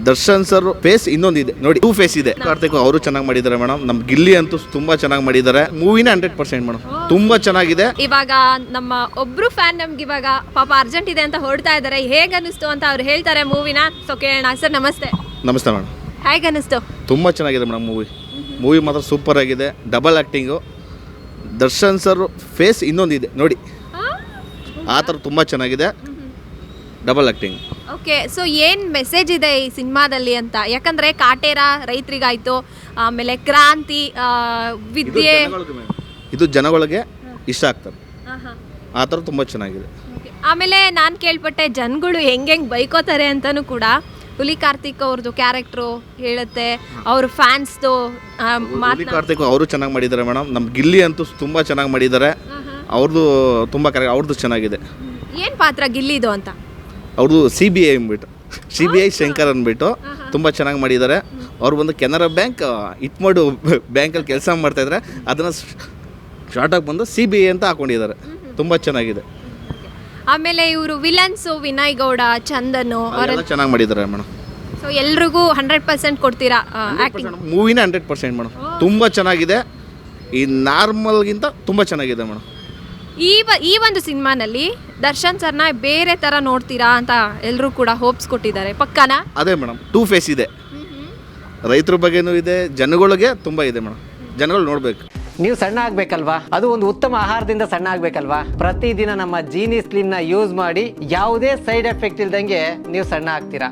Darshan sir face ಇನ್ನೊಂದಿದೆ ನೋಡಿ, 2 face ಇದೆ. ಕಾರ್ತಿಕ್ ಅವರು ಚೆನ್ನಾಗಿ ಮಾಡಿದ್ದಾರೆ ಮೇಡಮ್. ನಮ್ ಗಿಲ್ಲಿ ಅಂತೂ ತುಂಬಾ ಚೆನ್ನಾಗಿ ಮಾಡಿದ್ದಾರೆ. ಮೂವಿನ 100% ಮೇಡಮ್, ತುಂಬಾ ಚೆನ್ನಾಗಿದೆ. ಇವಾಗ ನಮ್ಮ ಒಬ್ರು ಫ್ಯಾನ್ ನಮ್ಗೆ ಇವಾಗ ಪಾಪ ಅರ್ಜೆಂಟ್ ಇದೆ ಅಂತ ಹೊರಡ್ತಾ ಇದಾರೆ. ಹೇಗ್ ಅನಿಸ್ತು ಅಂತ ಅವ್ರು ಹೇಳ್ತಾರೆ ಮೂವಿನ. ಸೊ ಕೇಳೋಣ. ಸರ್ ನಮಸ್ತೆ. ನಮಸ್ತೆ ಮೇಡಮ್. ಹೇಗೆ ಅನಿಸ್ತು? ತುಂಬಾ ಚೆನ್ನಾಗಿದೆ ಮೇಡಮ್. ಮೂವಿ ಮಾತ್ರ ಸೂಪರ್ ಆಗಿದೆ. Double acting. Darshan sir face ಇನ್ನೊಂದಿದೆ ನೋಡಿ, ಆ ಥರ ತುಂಬ ಚೆನ್ನಾಗಿದೆ. Double acting. ಓಕೆ, ಸೊ ಏನು ಮೆಸೇಜ್ ಇದೆ ಈ ಸಿನಿಮಾದಲ್ಲಿ ಅಂತ? ಯಾಕಂದರೆ ಕಾಟೇರ ರೈತರಿಗಾಯಿತು, ಆಮೇಲೆ ಕ್ರಾಂತಿ, ವಿದ್ಯೆ, ಇದು ಜನಗಳಿಗೆ ಇಷ್ಟ ಆಗ್ತದೆ. ಆ ಥರ ತುಂಬ ಚೆನ್ನಾಗಿದೆ. ಆಮೇಲೆ ನಾನು ಕೇಳ್ಪಟ್ಟೆ ಜನಗಳು ಹೆಂಗೆ ಬೈಕೋತಾರೆ ಅಂತಲೂ ಕೂಡ ಹುಲಿ ಕಾರ್ತಿಕ್ ಅವ್ರದ್ದು ಕ್ಯಾರೆಕ್ಟ್ರು ಹೇಳುತ್ತೆ. ಅವ್ರ ಫ್ಯಾನ್ಸ್ದು ಹುಲಿ ಕಾರ್ತಿಕ್ ಅವರು ಚೆನ್ನಾಗಿ ಮಾಡಿದ್ದಾರೆ ಮೇಡಮ್. ನಮ್ಮ ಗಿಲ್ಲಿ ಅಂತೂ ತುಂಬ ಚೆನ್ನಾಗಿ ಮಾಡಿದ್ದಾರೆ. ಅವ್ರದ್ದು ತುಂಬ ಅವ್ರದ್ದು ಚೆನ್ನಾಗಿದೆ. ಏನು ಪಾತ್ರ ಗಿಲ್ಲಿದು ಅಂತ? ಅವ್ರದ್ದು CBI ಅಂದ್ಬಿಟ್ಟು, CBI ಶಂಕರ್ ಅಂದ್ಬಿಟ್ಟು ತುಂಬ ಚೆನ್ನಾಗಿ ಮಾಡಿದ್ದಾರೆ. ಅವ್ರು ಬಂದು ಕೆನರಾ ಬ್ಯಾಂಕ್ ಇಟ್ಮಾಡು ಬ್ಯಾಂಕಲ್ಲಿ ಕೆಲಸ ಮಾಡ್ತಾಯಿದ್ದಾರೆ. ಅದನ್ನು ಶಾರ್ಟಾಗಿ ಬಂದು CBI ಅಂತ ಹಾಕೊಂಡಿದ್ದಾರೆ. ತುಂಬ ಚೆನ್ನಾಗಿದೆ. ಆಮೇಲೆ ಇವರು ವಿಲನ್ಸು ವಿನಯ್ ಗೌಡ, ಚಂದನು ಅವರೆಲ್ಲ ಚೆನ್ನಾಗಿ ಮಾಡಿದ್ದಾರೆ ಮೇಡಮ್. ಸೊ ಎಲ್ರಿಗೂ 100% ಕೊಡ್ತೀರಾ ಆ್ಯಕ್ಟಿಂಗ್? ಮೂವಿನ 100% ಮೇಡಮ್, ತುಂಬ ಚೆನ್ನಾಗಿದೆ. ಈ ನಾರ್ಮಲ್ಗಿಂತ ತುಂಬ ಚೆನ್ನಾಗಿದೆ ಮೇಡಮ್. ಈ ಒಂದು ಸಿನಿಮಾನಲ್ಲಿ ದರ್ಶನ್ ಸರ್ನ ಬೇರೆ ಥರ ನೋಡ್ತೀರಾ ಅಂತ ಎಲ್ಲರೂ ಕೂಡ ಹೋಪ್ಸ್ ಕೊಟ್ಟಿದ್ದಾರೆ. ಪಕ್ಕನಾ? ಅದೇ ಮೇಡಮ್, 2 ಫೇಸ್ ಇದೆ. ರೈತರ ಬಗ್ಗೆನೂ ಇದೆ, ಜನಗಳಿಗೆ ತುಂಬ ಇದೆ ಮೇಡಮ್. ಜನಗಳು ನೋಡಬೇಕು. ನೀವು ಸಣ್ಣ ಆಗ್ಬೇಕಲ್ವಾ? ಅದು ಒಂದು ಉತ್ತಮ ಆಹಾರದಿಂದ ಸಣ್ಣ ಆಗ್ಬೇಕಲ್ವಾ? ಪ್ರತಿದಿನ ನಮ್ಮ ಜೀನಿ ಸ್ಲಿಮ್ನ ಯೂಸ್ ಮಾಡಿ ಯಾವುದೇ ಸೈಡ್ ಎಫೆಕ್ಟ್ ಇಲ್ದಂಗೆ ನೀವು ಸಣ್ಣ ಆಗ್ತೀರಾ.